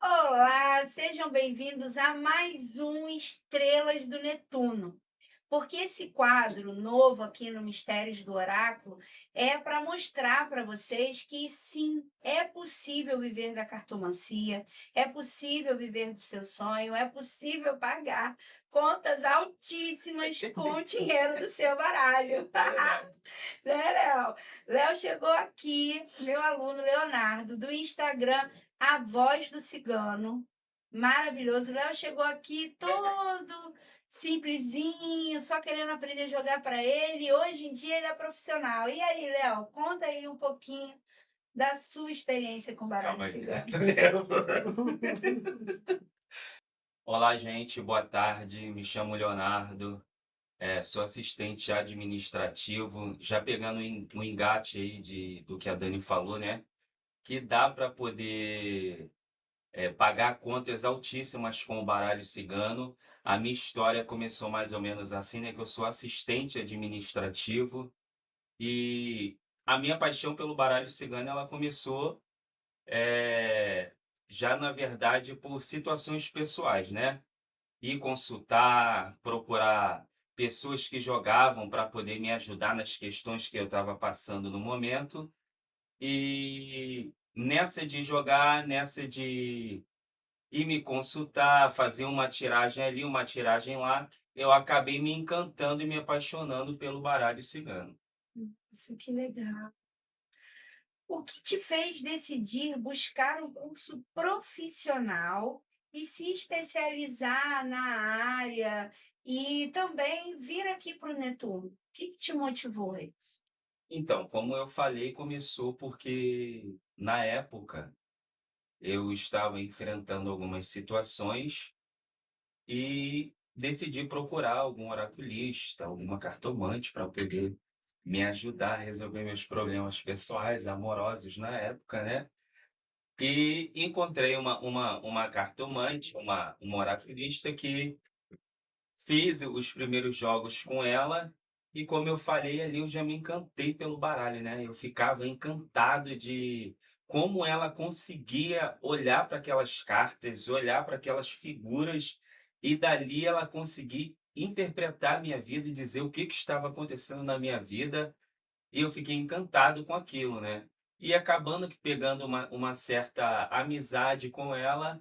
Olá, sejam bem-vindos a mais um Estrelas do Netuno. Porque esse quadro novo aqui no Mistérios do Oráculo é para mostrar para vocês que sim, é possível viver da cartomancia, é possível viver do seu sonho, é possível pagar contas altíssimas com o dinheiro do seu baralho. É verdade. Né, Léo? Léo chegou aqui, meu aluno Leonardo, do Instagram A Voz do Cigano. Maravilhoso. O Léo chegou aqui todo simplesinho, só querendo aprender a jogar para ele. Hoje em dia ele é profissional. E aí, Léo, conta aí um pouquinho da sua experiência com baralho Calma aí, né? cigano. Tô nervoso. Olá, gente, boa tarde. Me chamo Leonardo, sou assistente administrativo. Já pegando o engate aí do que a Dani falou, né? Que dá para poder pagar contas altíssimas com o baralho cigano. A minha história começou mais ou menos assim, né? Que eu sou assistente administrativo e a minha paixão pelo baralho cigano ela começou eh, já na verdade por situações pessoais, né? Ir consultar, procurar pessoas que jogavam para poder me ajudar nas questões que eu estava passando no momento. E nessa de jogar, nessa de ir me consultar, fazer uma tiragem ali, uma tiragem lá, eu acabei me encantando e me apaixonando pelo baralho cigano. Isso que legal. O que te fez decidir buscar um curso profissional e se especializar na área e também vir aqui para o Netuno? O que te motivou a isso? Então, como eu falei, começou porque na época eu estava enfrentando algumas situações e decidi procurar algum oraculista, alguma cartomante para poder me ajudar a resolver meus problemas pessoais, amorosos na época, né? E encontrei uma cartomante, uma oraculista que fiz os primeiros jogos com ela e como eu falei ali, eu já me encantei pelo baralho, né? Eu ficava encantado de como ela conseguia olhar para aquelas cartas, olhar para aquelas figuras e dali ela conseguir interpretar a minha vida e dizer o que que estava acontecendo na minha vida e eu fiquei encantado com aquilo, né? E acabando que pegando uma certa amizade com ela,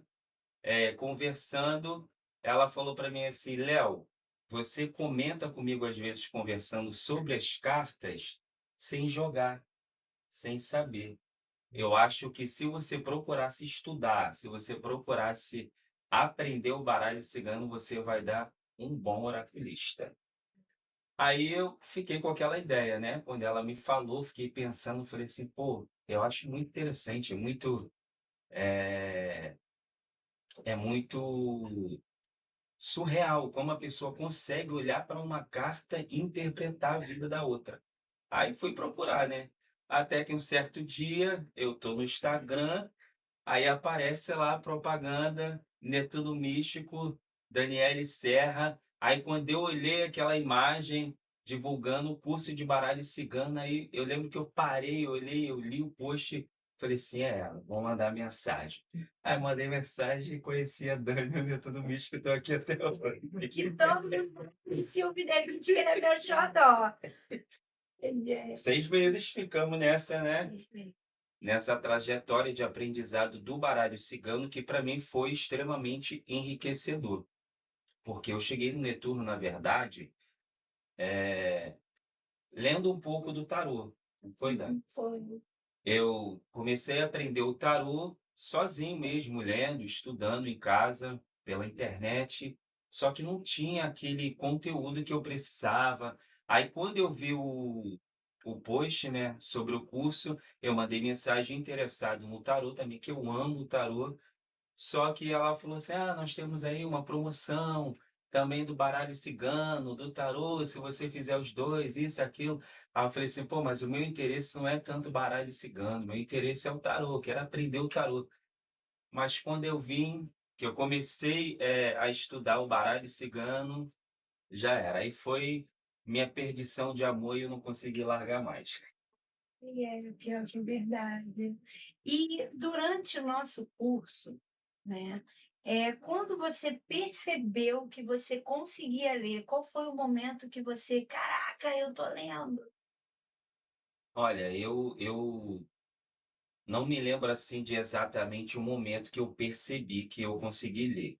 conversando, ela falou para mim assim: "Léo, você comenta comigo às vezes conversando sobre as cartas sem jogar, sem saber. Eu acho que se você procurasse estudar, se você procurasse aprender o baralho cigano, você vai dar um bom oraculista". Aí eu fiquei com aquela ideia, né? Quando ela me falou, fiquei pensando, falei assim: "Pô, eu acho muito interessante, eh, é muito surreal como a pessoa consegue olhar para uma carta e interpretar a vida da outra". Aí fui procurar, né. Até que um certo dia eu tô no Instagram, aí aparece lá a propaganda Netuno Místico, Daniele Serra. Aí quando eu olhei aquela imagem divulgando o curso de baralho cigano, aí eu lembro que eu parei, olhei, eu li o post, falei assim: "É ela, vou mandar mensagem". Aí mandei mensagem e conheci a Dani, o Netuno Místico, tô aqui até hoje. Que todo mundo de ciúme dele, que diz que ele é meu xodó. Ele é 6 meses ficamos nessa, né, mesmo. nessa trajetória de aprendizado do baralho cigano que para mim foi extremamente enriquecedor. Porque eu cheguei no Netuno, na verdade, lendo um pouco do tarô, não foi, Dani? Foi. Eu comecei a aprender o tarô sozinho mesmo, lendo, estudando em casa, pela internet, só que não tinha aquele conteúdo que eu precisava. Aí quando eu vi o post, né, sobre o curso, eu mandei mensagem interessado no tarô também, que eu amo o tarô. Só que ela falou assim: "Ah, nós temos aí uma promoção também do baralho cigano, do tarô, se você fizer os 2 isso, aquilo". Aí eu falei assim: "Pô, mas o meu interesse não é tanto baralho cigano, meu interesse é o tarô, eu quero aprender o tarô". Mas quando eu vim, que eu comecei, a estudar o baralho cigano, já era. Aí foi minha perdição de amor e eu não consegui largar mais. Pior que é verdade. E durante o nosso curso, né, quando você percebeu que você conseguia ler, qual foi o momento que você: "Caraca, eu tô lendo"? Olha, eu não me lembro, assim, de exatamente o momento que eu percebi que eu consegui ler.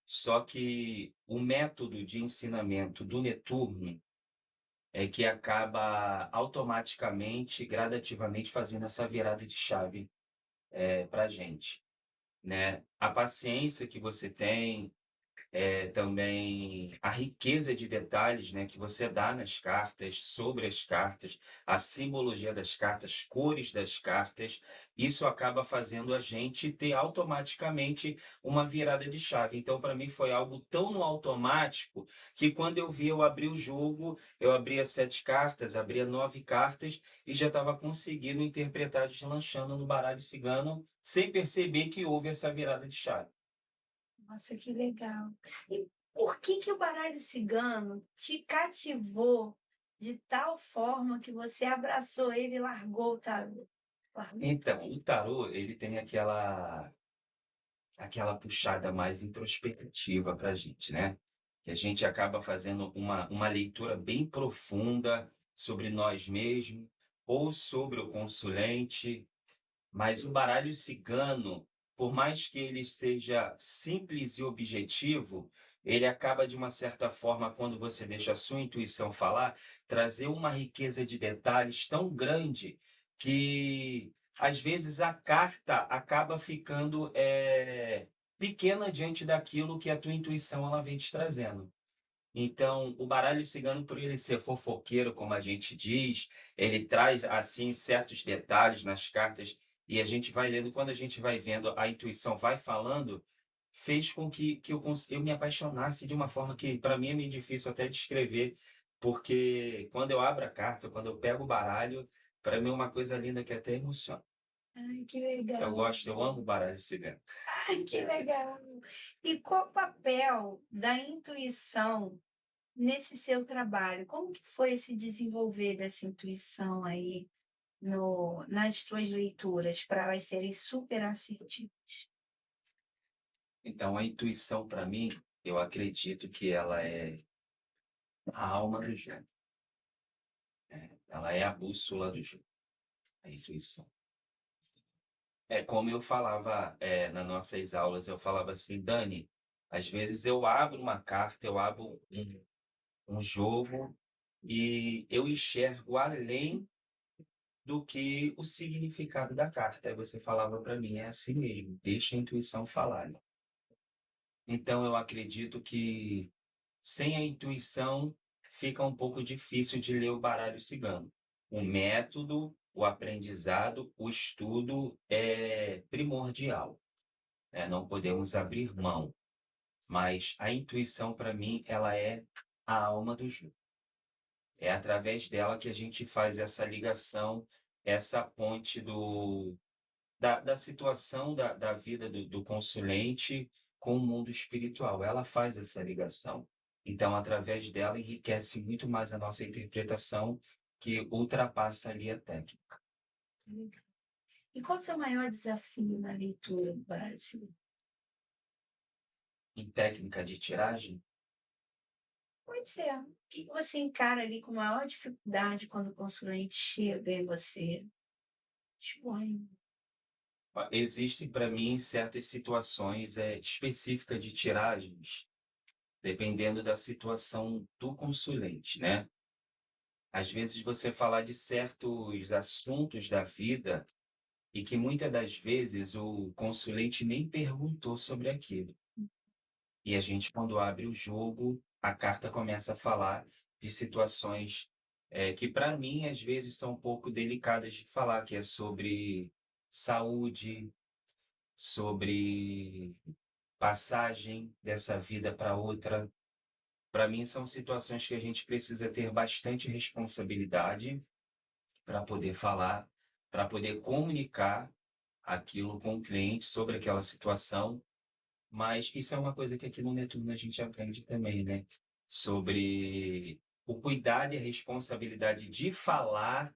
Só que o método de ensinamento do Neturno é que acaba automaticamente, gradativamente fazendo essa virada de chave, pra gente, né. A paciência que você tem, também a riqueza de detalhes, né, que você dá nas cartas, sobre as cartas, a simbologia das cartas, cores das cartas, isso acaba fazendo a gente ter automaticamente uma virada de chave. Então, para mim foi algo tão no automático, que quando eu vi, eu abri o jogo, eu abria 7 cartas, abria 9 cartas e já estava conseguindo interpretar deslanchando no baralho cigano, sem perceber que houve essa virada de chave. Nossa, que legal. E por que que o baralho cigano te cativou de tal forma que você abraçou ele e largou o tarô? Largou Então, o tarô, ele tem aquela puxada mais introspectiva para a gente, né? Que a gente acaba fazendo uma leitura bem profunda sobre nós mesmos ou sobre o consulente, mas o baralho cigano, por mais que ele seja simples e objetivo, ele acaba de uma certa forma, quando você deixa a sua intuição falar, trazer uma riqueza de detalhes tão grande que, às vezes, a carta acaba ficando, pequena diante daquilo que a tua intuição ela vem te trazendo. Então, o baralho cigano, por ele ser fofoqueiro, como a gente diz, ele traz, assim, certos detalhes nas cartas e a gente vai lendo, quando a gente vai vendo, a intuição vai falando, fez com que eu me apaixonasse de uma forma que, para mim, é meio difícil até descrever, porque quando eu abro a carta, quando eu pego o baralho, para mim é uma coisa linda que até emociona. Ai, que legal. Eu amo baralho cigano. Ai, que legal. E qual o papel da intuição nesse seu trabalho? Como que foi esse desenvolver dessa intuição aí no nas suas leituras, para elas serem super assertivas? Então, a intuição, para mim, eu acredito que ela é a alma do jogo. Ela é a bússola do jogo, a intuição. É como eu falava, nas nossas aulas, eu falava assim: "Dani, às vezes eu abro uma carta, eu abro um jogo e eu enxergo além do que o significado da carta". Aí você falava para mim: "É assim mesmo, deixa a intuição falar". Então eu acredito que sem a intuição fica um pouco difícil de ler o baralho cigano. O método, o aprendizado, o estudo é primordial, né, não podemos abrir mão, mas a intuição para mim ela é a alma do jogo. É através dela que a gente faz essa ligação, essa ponte da situação da vida do consulente com o mundo espiritual. Ela faz essa ligação. Então, através dela, enriquece muito mais a nossa interpretação, que ultrapassa ali a técnica. Legal. E qual o seu maior desafio na leitura do baralho cigano? Em técnica de tiragem, Pode ser. O que que você encara ali com maior dificuldade quando o consulente chega e você expõe? existem para mim certas situações específicas de tiragens, dependendo da situação do consulente, né? Às vezes você falar de certos assuntos da vida e que muitas das vezes o consulente nem perguntou sobre aquilo. E a gente, quando abre o jogo, a carta começa a falar de situações, que para mim, às vezes, são um pouco delicadas de falar, que é sobre saúde, sobre passagem dessa vida para outra. Para mim, são situações que a gente precisa ter bastante responsabilidade para poder falar, para poder comunicar aquilo com o cliente sobre aquela situação, mas isso é uma coisa que aqui no Netuno a gente aprende também, né, sobre o cuidado e a responsabilidade de falar,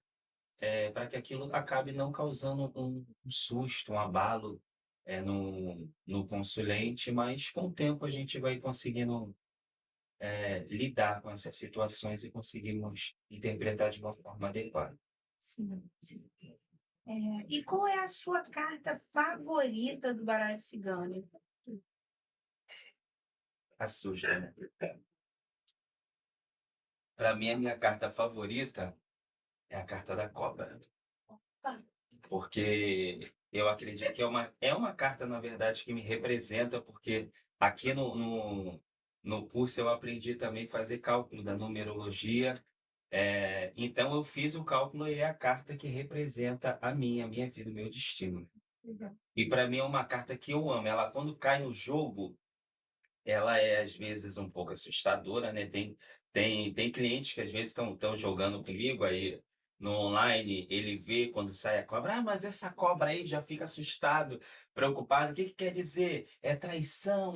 para que aquilo acabe não causando um susto, um abalo, no consulente, mas com o tempo a gente vai conseguindo, lidar com essas situações e conseguimos interpretar de uma forma adequada. Sim, sim. E qual é a sua carta favorita do baralho cigano? A suja, né. Para mim, a minha carta favorita é a carta da cobra, Opa! porque eu acredito que é uma carta, na verdade, que me representa, porque aqui no curso eu aprendi também fazer cálculo da numerologia, então eu fiz o cálculo e é a carta que representa a minha vida, o meu destino. Legal. E para mim é uma carta que eu amo, ela quando cai no jogo, ela é às vezes um pouco assustadora, né, tem clientes que às vezes estão jogando comigo, aí no online ele vê quando sai a cobra: "Ah, mas essa cobra aí", já fica assustado, preocupado, "o que que quer dizer? É traição?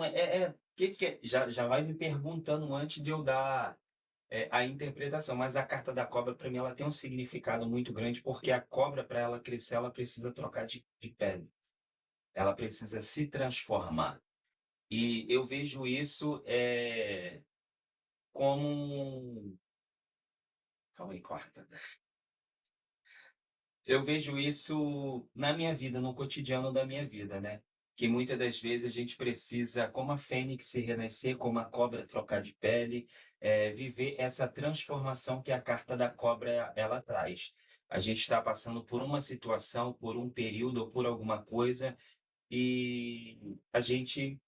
Que é?" Já vai me perguntando antes de eu dar, a interpretação. Mas a carta da cobra para mim ela tem um significado muito grande, porque a cobra para ela crescer ela precisa trocar de pele, ela precisa se transformar. E eu vejo isso, como calma aí, corta. Eu vejo isso na minha vida, no cotidiano da minha vida, né, que muitas das vezes a gente precisa, como a fênix, se renascer, como a cobra trocar de pele, viver essa transformação que a carta da cobra ela traz. A gente está passando por uma situação, por um período ou por alguma coisa, e a gente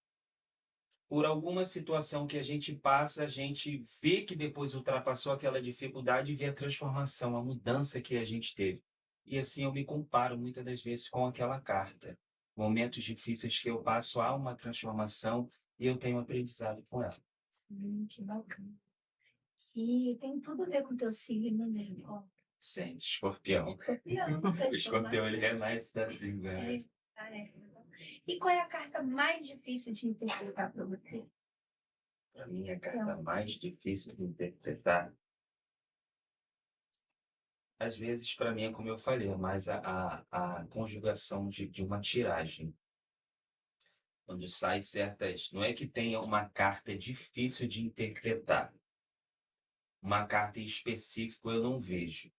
por alguma situação que a gente passa, a gente vê que depois ultrapassou aquela dificuldade e vê a transformação, a mudança que a gente teve. E assim eu me comparo muitas das vezes com aquela carta. Momentos difíceis que eu passo, há uma transformação e eu tenho aprendizado com ela. Que bacana. E tem tudo a ver com o teu signo, né? Ó, Sim, escorpião. escorpião, O escorpião ele transformação. renasce da cinza, né? É, é. E qual é a carta mais difícil de interpretar para você? Para mim, a carta Então, mais difícil de interpretar, às vezes, para mim, é como eu falei, é mais a conjugação de uma tiragem. Quando sai certas, não é que tenha uma carta difícil de interpretar, uma carta em específico eu não vejo,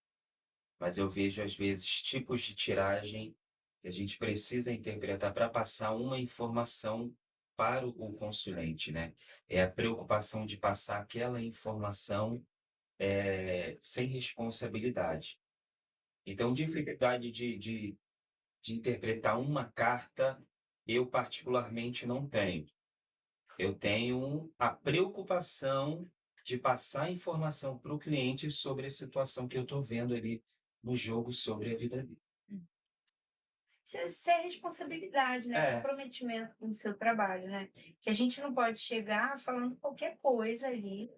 mas eu vejo às vezes tipos de tiragem que a gente precisa interpretar para passar uma informação para o consulente, né. É a preocupação de passar aquela informação, sem responsabilidade. Então dificuldade de interpretar uma carta, eu particularmente não tenho. Eu tenho a preocupação de passar informação para o cliente sobre a situação que eu estou vendo ali no jogo sobre a vida dele. isso é responsabilidade, né? É, Comprometimento com o seu trabalho, né? Que a gente não pode chegar falando qualquer coisa ali.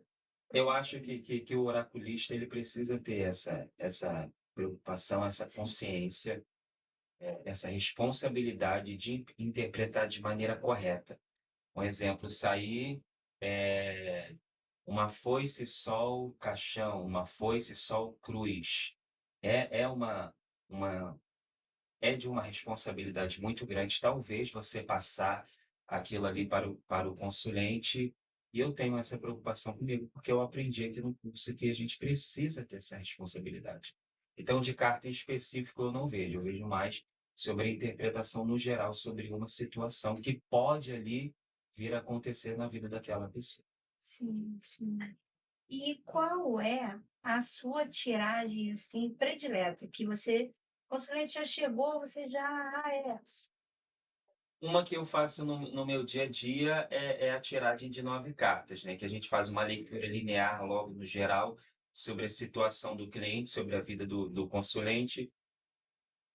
eu acho que o oraculista ele precisa ter essa preocupação, essa consciência, essa responsabilidade de interpretar de maneira correta. Um exemplo, sair, eh, uma foice, sol, caixão, uma foice, sol, cruz. É uma é de uma responsabilidade muito grande, talvez você passar aquilo ali para o consulente, e eu tenho essa preocupação comigo, porque eu aprendi aqui no curso que a gente precisa ter essa responsabilidade. Então, de carta em específico eu não vejo, eu vejo mais sobre a interpretação no geral sobre uma situação que pode ali vir a acontecer na vida daquela pessoa. Sim, sim. E qual é a sua tiragem, assim, predileta? Que você, o consulente já chegou, você já, é essa. Uma que eu faço no meu dia a dia é a tiragem de 9 cartas, né, que a gente faz uma leitura linear logo no geral, sobre a situação do cliente, sobre a vida do consulente,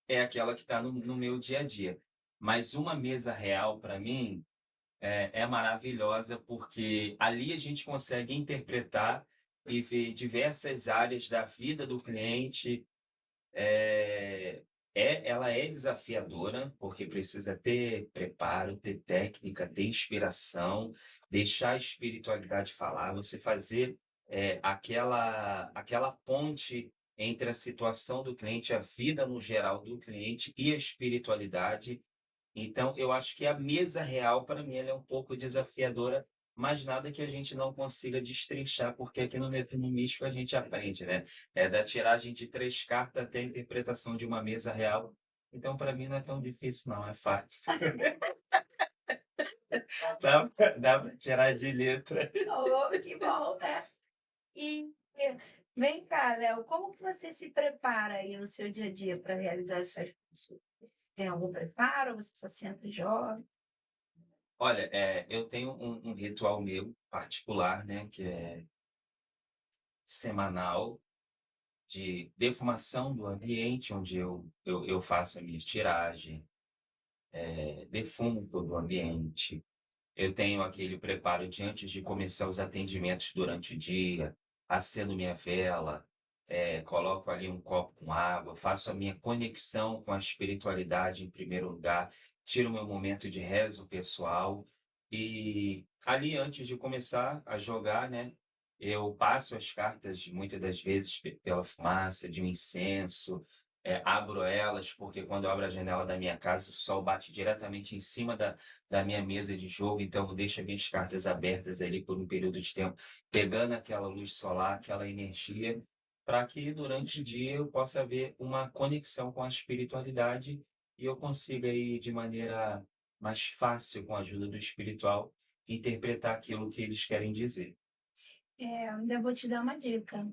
é aquela que está no meu dia a dia. Mas uma mesa real para mim é maravilhosa, porque ali a gente consegue interpretar e ver diversas áreas da vida do cliente. Eh, ela é desafiadora, porque precisa ter preparo, ter técnica, ter inspiração, deixar a espiritualidade falar, você fazer, aquela ponte entre a situação do cliente, a vida no geral do cliente e a espiritualidade. Então, eu acho que a mesa real, para mim, ela é um pouco desafiadora, mas nada que a gente não consiga destrinchar, porque aqui no Netuno Místico a gente aprende, né? É da tiragem de 3 cartas até a interpretação de uma mesa real. Então, para mim, não é tão difícil, não, é fácil. Dá pra tirar de letra. Oh, que bom, né? E vem cá, Léo, como que você se prepara aí no seu dia a dia para realizar as suas consultas? Você tem algum preparo? Você só senta e joga? Olha, eu tenho um ritual meu particular, né, que é semanal, de defumação do ambiente, onde eu faço a minha tiragem, defumo todo o ambiente. Eu tenho aquele preparo de antes de começar os atendimentos durante o dia, acendo minha vela, coloco ali um copo com água, faço a minha conexão com a espiritualidade em primeiro lugar, tiro meu momento de rezo pessoal e ali antes de começar a jogar, né, eu passo as cartas muitas das vezes pela fumaça de um incenso, abro elas, porque quando eu abro a janela da minha casa, o sol bate diretamente em cima da minha mesa de jogo, então eu deixo as minhas cartas abertas ali por um período de tempo, pegando aquela luz solar, aquela energia, para que durante o dia eu possa ver uma conexão com a espiritualidade e eu consiga aí de maneira mais fácil, com a ajuda do espiritual, interpretar aquilo que eles querem dizer. Ainda vou te dar uma dica,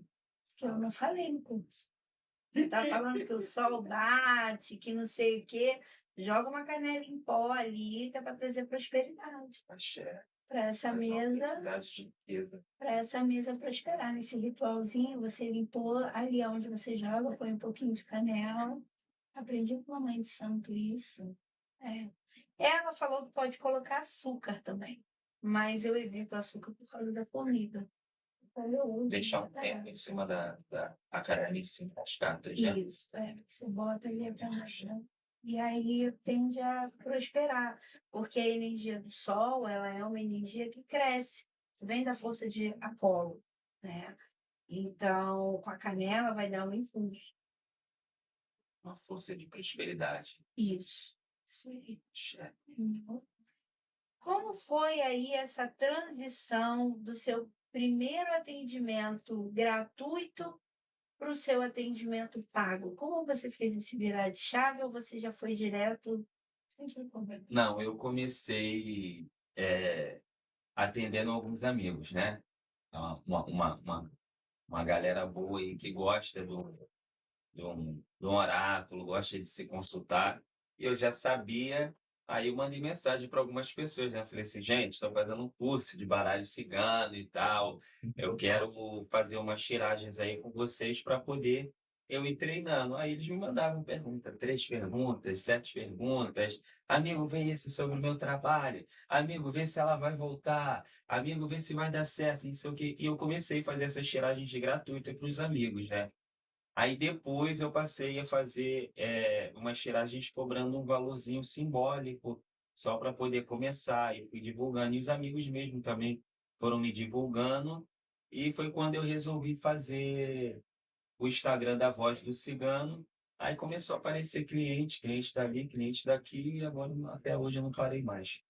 que eu não falei no curso. Você tá falando que o sol bate, que não sei o quê. Joga uma canela em pó ali, que é para trazer prosperidade Axé, para essa mais uma mesa, oportunidade de vida. para essa mesa prosperar. Nesse ritualzinho, você limpou ali onde você joga, põe um pouquinho de canela. Aprendi com a mãe de santo isso. É. Ela falou que pode colocar açúcar também, mas eu evito açúcar por causa da formiga. Então eu uso Deixar um muita tempo em água. cima da a canela em cima das cartas, né? Isso, você bota ali a canela. E aí tende a prosperar, porque a energia do sol, ela é uma energia que cresce, vem da força de Apolo, né? Então, com a canela vai dar um impulso. Uma força de prosperidade. Isso aí. Axé. Uhum. Como foi aí essa transição do seu primeiro atendimento gratuito para o seu atendimento pago? Como você fez esse virar de chave ou você já foi direto? Sempre foi Não, eu comecei, atendendo alguns amigos, né. Uma galera boa aí que gosta de um oráculo, gosta de se consultar, e eu já sabia, aí eu mandei mensagem para algumas pessoas, né, falei assim: "Gente, estou fazendo um curso de baralho cigano e tal, eu quero fazer umas tiragens aí com vocês para poder eu ir treinando". Aí eles me mandavam pergunta, 3 perguntas, 7 perguntas: "Amigo, vê isso sobre o meu trabalho. Amigo, vê se ela vai voltar. Amigo, vê se vai dar certo", não sei o quê. E eu comecei a fazer essas tiragens de gratuita para os amigos, né. Aí depois eu passei a fazer, umas tiragens cobrando um valorzinho simbólico, só para poder começar, e fui divulgando. E os amigos mesmo também foram me divulgando, e foi quando eu resolvi fazer o Instagram da Voz do Cigano, aí começou a aparecer cliente, cliente dali, cliente daqui, e agora até hoje eu não parei mais.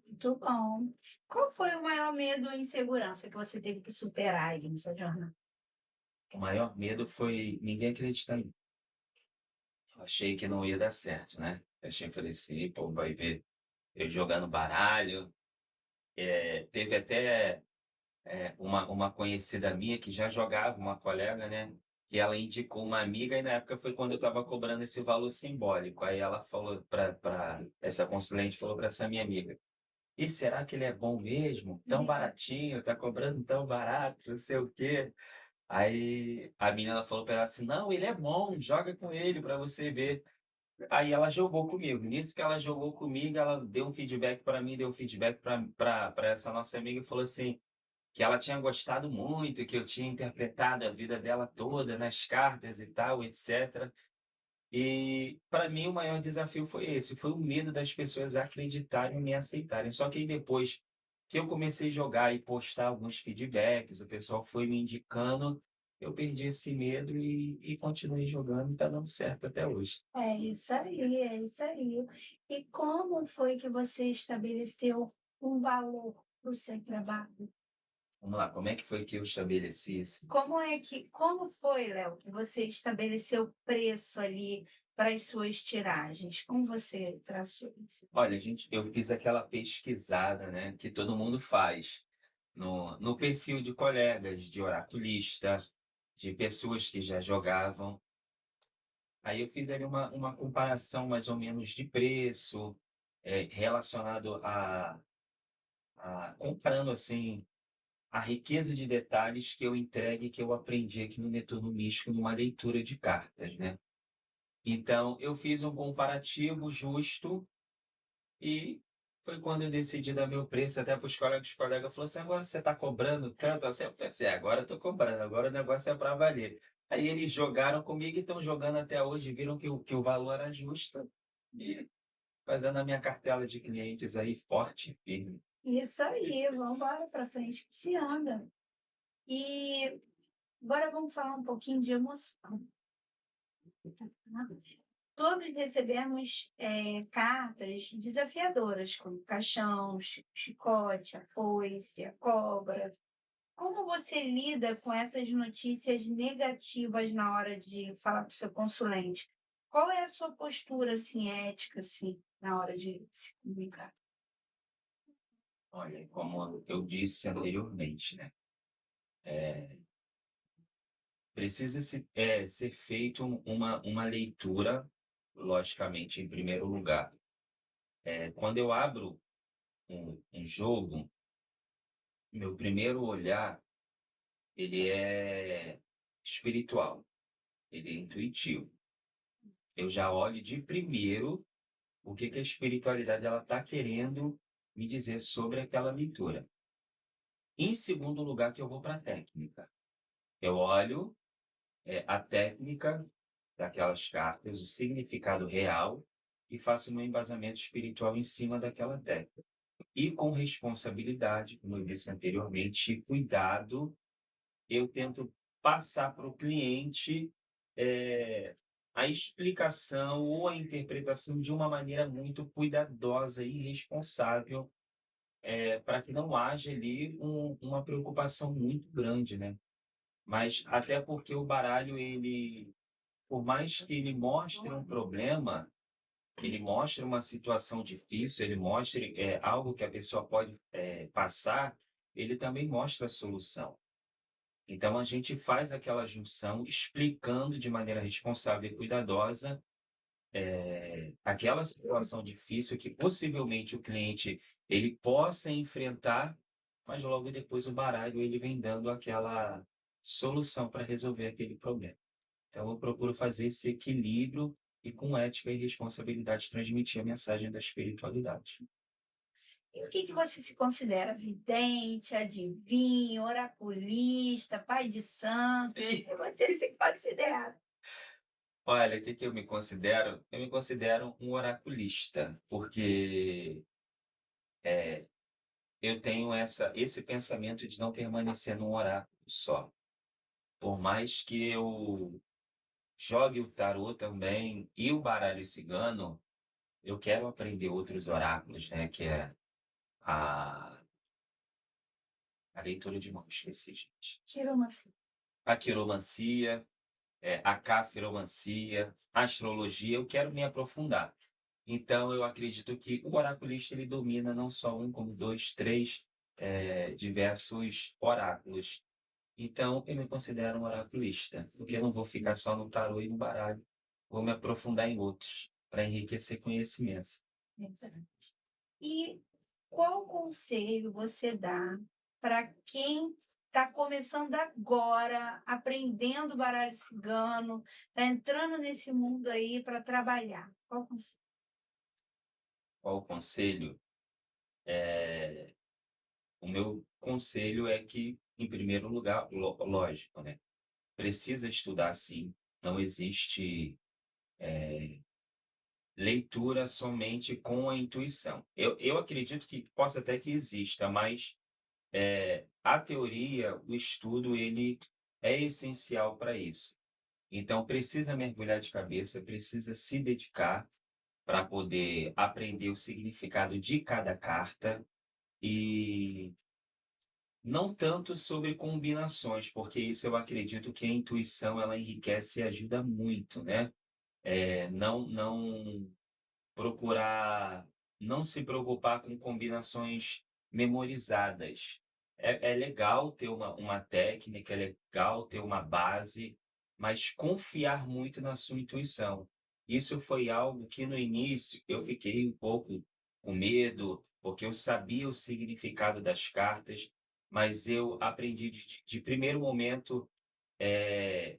muito bom. Qual foi o maior medo ou insegurança que você teve que superar aí nessa jornada? O maior medo foi ninguém acreditar em mim. Eu achei que não ia dar certo, né. Eu achei, falei assim: "Pô, vai ver eu jogando baralho". Teve até, uma conhecida minha que já jogava, uma colega, né, que ela indicou uma amiga e na época foi quando eu estava cobrando esse valor simbólico. Aí ela falou para essa consulente falou para essa minha amiga: "E será que ele é bom mesmo? Tão baratinho, tá cobrando tão barato, não sei o quê". Aí a menina falou para ela assim: "Não, ele é bom, joga com ele para você ver". Aí ela jogou comigo. Nisso que ela jogou comigo, ela deu um feedback para mim, deu um feedback para essa nossa amiga e falou assim, que ela tinha gostado muito, que eu tinha interpretado a vida dela toda nas cartas e tal, etc. E para mim o maior desafio foi esse, foi o medo das pessoas acreditarem e me aceitarem. Só que aí depois que eu comecei a jogar e postar alguns feedbacks, o pessoal foi me indicando, eu perdi esse medo e continuei jogando e tá dando certo até hoje. É isso aí, é isso aí. E como foi que você estabeleceu um valor para o seu trabalho? Vamos lá, como é que foi que eu estabeleci esse. Como foi, Léo, que você estabeleceu preço ali para as suas tiragens? Como você traçou isso? Olha, gente, eu fiz aquela pesquisada, né, que todo mundo faz no perfil de colegas, de oraculista, de pessoas que já jogavam. Aí eu fiz ali uma comparação mais ou menos de preço, relacionado a comparando, assim, a riqueza de detalhes que eu entregue, que eu aprendi aqui no Netuno Místico numa leitura de cartas, né. Então eu fiz um comparativo justo e foi quando eu decidi dar meu preço até para os colegas falou assim: "Agora você está cobrando tanto assim?" Eu pensei: "Agora eu estou cobrando, agora o negócio é para valer". Aí eles jogaram comigo e estão jogando até hoje, viram que o valor era justo e fazendo a minha cartela de clientes aí forte e firme. Isso aí, vamos embora para frente que se anda. E agora vamos falar um pouquinho de emoção. Tá? Todos recebemos cartas desafiadoras, como caixão, chicote, a foice, a cobra. Como você lida com essas notícias negativas na hora de falar com o seu consulente? Qual é a sua postura, assim, ética, assim, na hora de se comunicar? Olha, como eu disse anteriormente, né, precisa ser feito uma leitura, logicamente, em primeiro lugar. Quando eu abro um jogo, meu primeiro olhar, ele é espiritual, ele é intuitivo. Eu já olho de primeiro o que que a espiritualidade ela está querendo me dizer sobre aquela leitura. Em segundo lugar, que eu vou para a técnica. Eu olho, a técnica daquelas cartas, o significado real e faço o meu embasamento espiritual em cima daquela técnica. E com responsabilidade, como eu disse anteriormente, e cuidado, eu tento passar para o cliente, eh, a explicação ou a interpretação de uma maneira muito cuidadosa e responsável, para que não haja ali uma preocupação muito grande, né. Mas até porque o baralho ele, por mais que ele mostre um problema, ele mostre uma situação difícil, ele mostre, algo que a pessoa pode, passar, ele também mostra a solução. Então a gente faz aquela junção explicando de maneira responsável e cuidadosa, aquela situação difícil que possivelmente o cliente ele possa enfrentar, mas logo depois o baralho ele vem dando aquela solução para resolver aquele problema. Então eu procuro fazer esse equilíbrio e com ética e responsabilidade transmitir a mensagem da espiritualidade. E o que que você se considera? Vidente, adivinho, oraculista, pai de santo? O que que você se considera? Olha, o que que eu me considero? Eu me considero um oraculista, porque, eu tenho esse pensamento de não permanecer num oráculo só. Por mais que eu jogue o tarô também e o baralho cigano, eu quero aprender outros oráculos, né, que é a a leitura de mão, esqueci, gente. Quiromancia. A quiromancia, a cafiromancia, a astrologia, eu quero me aprofundar. Então eu acredito que o oraculista ele domina não só um, como 2, 3, diversos oráculos. Então eu me considero um oraculista, porque eu não vou ficar só no tarô e no baralho, vou me aprofundar em outros, para enriquecer conhecimento. Exato. E qual conselho você dá para quem está começando agora, aprendendo baralho cigano, está entrando nesse mundo aí para trabalhar? Qual conselho? Qual o conselho? O meu conselho é que, em primeiro lugar, lógico, né, precisa estudar sim, não existe leitura somente com a intuição. Eu acredito que possa até que exista, mas, a teoria, o estudo, ele é essencial para isso. Então precisa mergulhar de cabeça, precisa se dedicar para poder aprender o significado de cada carta e não tanto sobre combinações, porque isso eu acredito que a intuição ela enriquece e ajuda muito, né. Não procurar não se preocupar com combinações memorizadas. É legal ter uma técnica, é legal ter uma base, mas confiar muito na sua intuição. Isso foi algo que no início eu fiquei um pouco com medo, porque eu sabia o significado das cartas, mas eu aprendi de primeiro momento, eh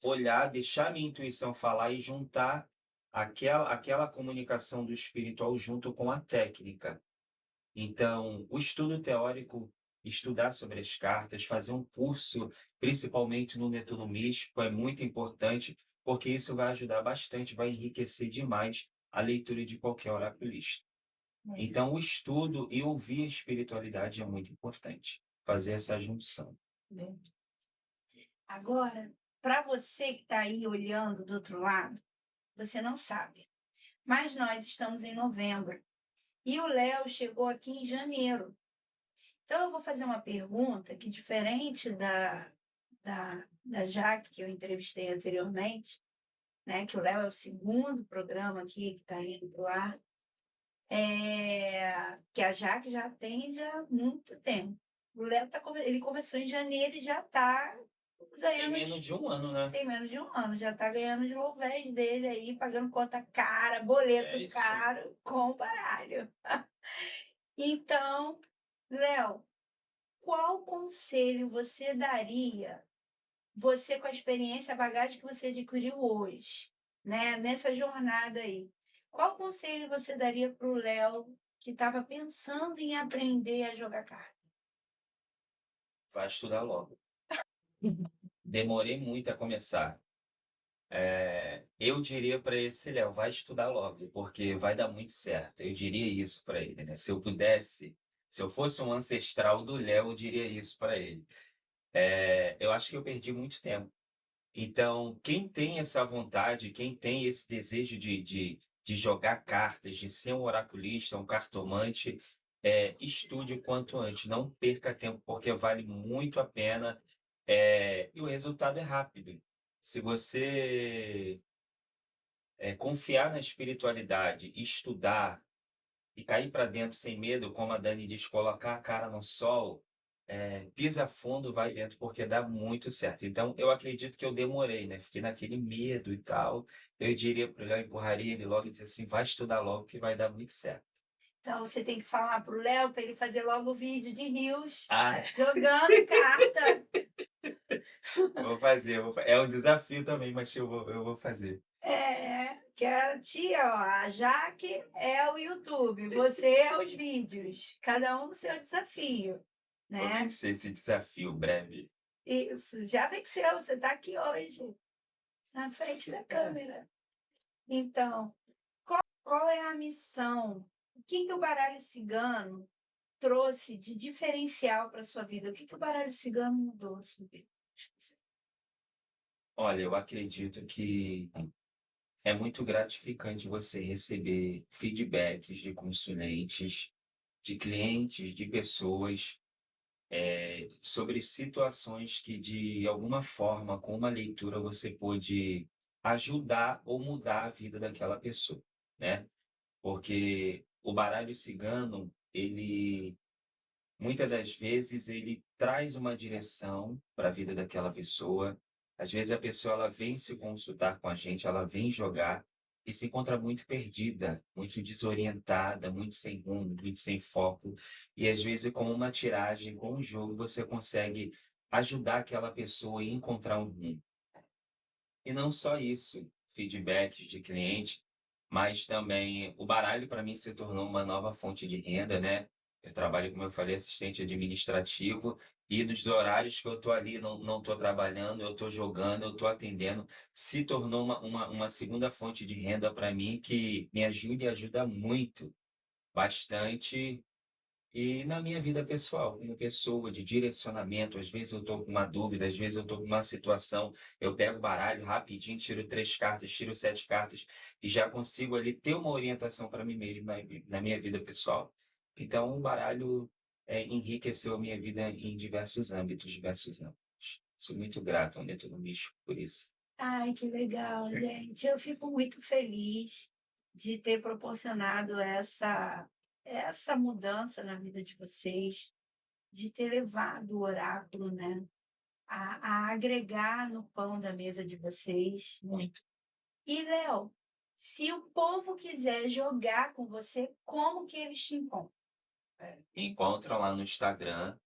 olhar, deixar minha intuição falar e juntar aquela comunicação do espiritual junto com a técnica. Então, o estudo teórico, estudar sobre as cartas, fazer um curso, principalmente no Netuno Místico, é muito importante, porque isso vai ajudar bastante, vai enriquecer demais a leitura de qualquer oraculista. É, Então, o estudo e ouvir a espiritualidade é muito importante, fazer essa junção. né? Agora, para você que está aí olhando do outro lado, você não sabe, mas nós estamos em novembro e o Léo chegou aqui em janeiro. Então, eu vou fazer uma pergunta que, diferente da Jaque, que eu entrevistei anteriormente, né, que o Léo é o segundo programa aqui que está indo para o ar, que a Jaque já atende há muito tempo. O Léo ele começou em janeiro e já está Tem ganhando, menos de um ano, né? tem menos de um ano, já está ganhando os rolvéis dele aí, pagando conta cara, É boleto isso aí. caro, com baralho. Então, Léo, qual conselho você daria, você com a experiência, a bagagem que você adquiriu hoje, né, nessa jornada aí, qual conselho você daria para o Léo que estava pensando em aprender a jogar carta? Vai estudar logo. Demorei muito a começar. Eu diria para esse Léo, vai estudar logo, porque vai dar muito certo. Eu diria isso para ele, né? Se eu pudesse, se eu fosse um ancestral do Léo, eu diria isso para ele. Eu acho que eu perdi muito tempo. Então, quem tem essa vontade, quem tem esse desejo de jogar cartas, de ser um oraculista, um cartomante, estude o quanto antes, não perca tempo, porque vale muito a pena, e o resultado é rápido. Se você confiar na espiritualidade, estudar e cair para dentro sem medo, como a Dani diz, colocar a cara no sol, pisa fundo, vai dentro, porque dá muito certo. Então, eu acredito que eu demorei, né? Fiquei naquele medo e tal. Eu diria para ele, eu empurraria ele logo e dizer assim, vai estudar logo que vai dar muito certo. Então, você tem que falar para o Léo para ele fazer logo o vídeo de rios, Ah, jogando carta. vou fazer, é um desafio também, mas eu vou fazer. Que a tia, ó, a Jaque é o YouTube, você é os vídeos, cada um no seu desafio, Vou né? vencer esse desafio breve. Isso, já venceu, você está aqui hoje, na frente da câmera. Então, qual é a missão? O que que o baralho cigano trouxe de diferencial para sua vida? O que que o baralho cigano mudou na sua vida? Olha, eu acredito que é muito gratificante você receber feedbacks de consulentes, de clientes, de pessoas, sobre situações que, de alguma forma, com uma leitura, você pôde ajudar ou mudar a vida daquela pessoa, né? Porque o baralho cigano, ele muitas das vezes ele traz uma direção para a vida daquela pessoa. Às vezes a pessoa ela vem se consultar com a gente, ela vem jogar e se encontra muito perdida, muito desorientada, muito sem rumo, muito sem foco. E às vezes com uma tiragem, com um jogo, você consegue ajudar aquela pessoa a encontrar um rumo. E não só isso, feedbacks de cliente, mas também o baralho para mim se tornou uma nova fonte de renda, né. Eu trabalho, como eu falei, assistente administrativo, e dos horários que eu estou ali, não estou trabalhando, eu estou jogando, eu estou atendendo, se tornou uma segunda fonte de renda para mim que me ajuda e ajuda muito, bastante, E na minha vida pessoal, uma pessoa de direcionamento, às vezes eu estou com uma dúvida, às vezes eu estou com uma situação, eu pego o baralho rapidinho, tiro 3 cartas, tiro 7 cartas e já consigo ali ter uma orientação para mim mesmo na minha vida pessoal. Então o baralho, enriqueceu a minha vida em diversos âmbitos, diversos âmbitos. Sou muito grato ao Netuno Místico por isso. Ai, que legal, gente. Eu fico muito feliz de ter proporcionado essa mudança na vida de vocês, de ter levado o oráculo, né, a agregar no pão da mesa de vocês. Muito. E, Léo, se o povo quiser jogar com você, como que eles te encontram? Me encontram lá no Instagram.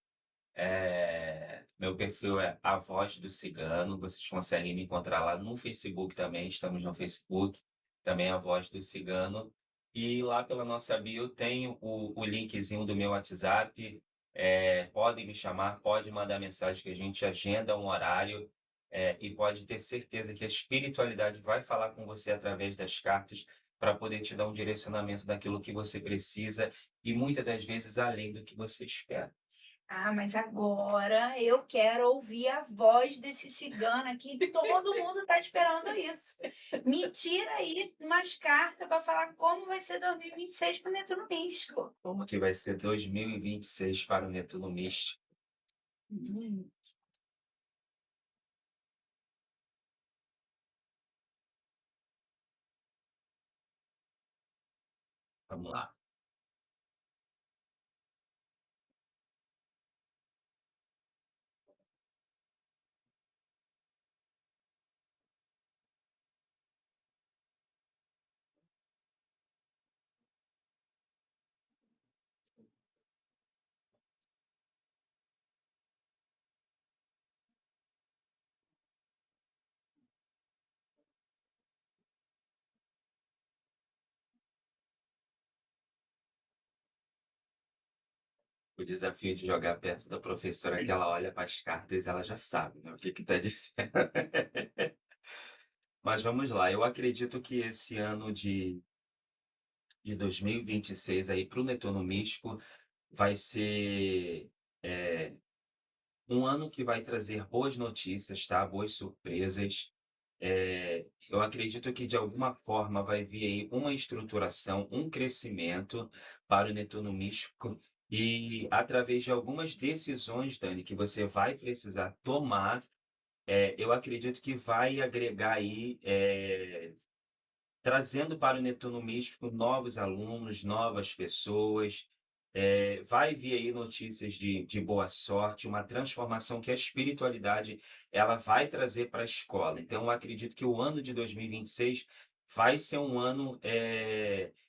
Meu perfil é A Voz do Cigano, vocês conseguem me encontrar lá no Facebook também, estamos no Facebook, também A Voz do Cigano. E lá pela nossa bio tem o linkzinho do meu WhatsApp, podem me chamar, pode mandar mensagem que a gente agenda um horário, e pode ter certeza que a espiritualidade vai falar com você através das cartas para poder te dar um direcionamento daquilo que você precisa e muitas das vezes além do que você espera. Ah, mas agora eu quero ouvir a voz desse cigano aqui. Todo mundo está esperando isso. Me tira aí umas cartas para falar como vai ser 2026 para o Netuno Místico. Como que vai ser 2026 para o Netuno Místico? Hum. Vamos lá. O desafio de jogar perto da professora é que ela olha para as cartas e ela já sabe, né, o que está dizendo. Mas vamos lá, eu acredito que esse ano de 2026 aí para o Netuno Místico vai ser, um ano que vai trazer boas notícias, tá, boas surpresas. Eu acredito que de alguma forma vai vir aí uma estruturação, um crescimento para o Netuno Místico e através de algumas decisões, Dani, que você vai precisar tomar, eu acredito que vai agregar aí, trazendo para o Netuno Místico novos alunos, novas pessoas, vai vir aí notícias de boa sorte, uma transformação que a espiritualidade ela vai trazer para a escola. Então, eu acredito que o ano de 2026 vai ser um ano,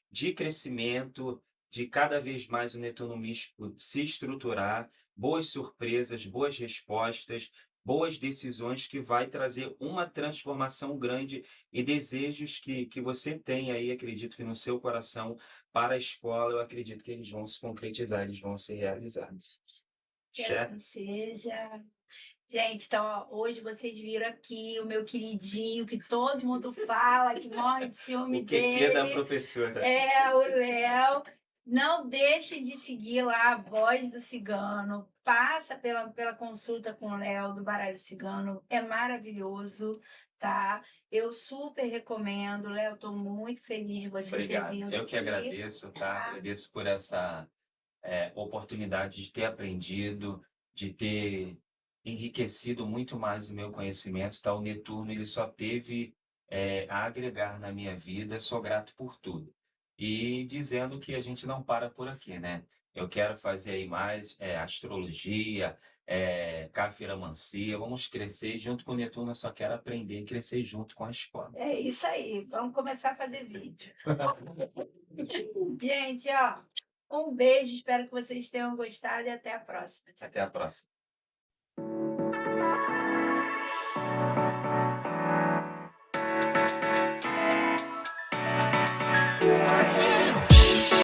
de crescimento, de cada vez mais o Netuno Místico se estruturar, boas surpresas, boas respostas, boas decisões que vai trazer uma transformação grande e desejos que você tem aí, acredito que no seu coração, para a escola, eu acredito que eles vão se concretizar, eles vão ser realizados. Que Che assim seja. Gente, então, ó, hoje vocês viram aqui o meu queridinho, que todo mundo fala, que morre de ciúme o que da dele. professora? É, o Léo. Não deixem de seguir lá a Voz do Cigano. Passa pela consulta com o Léo do Baralho Cigano. É maravilhoso, tá? Eu super recomendo. Léo, estou muito feliz de você ter Obrigado. vindo Eu que aqui, agradeço, tá? tá? Agradeço por essa, oportunidade de ter aprendido, de ter enriquecido muito mais o meu conhecimento, tá? O Netuno, ele só teve, a agregar na minha vida, sou grato por tudo. E dizendo que a gente não para por aqui, né? Eu quero fazer aí mais, astrologia, cafiromancia, vamos crescer junto com o Netuno, eu só quero aprender e crescer junto com a escola. É isso aí. Vamos começar a fazer vídeo. Gente, ó, um beijo. Espero que vocês tenham gostado e até a próxima. Tchau, Até a tchau. próxima.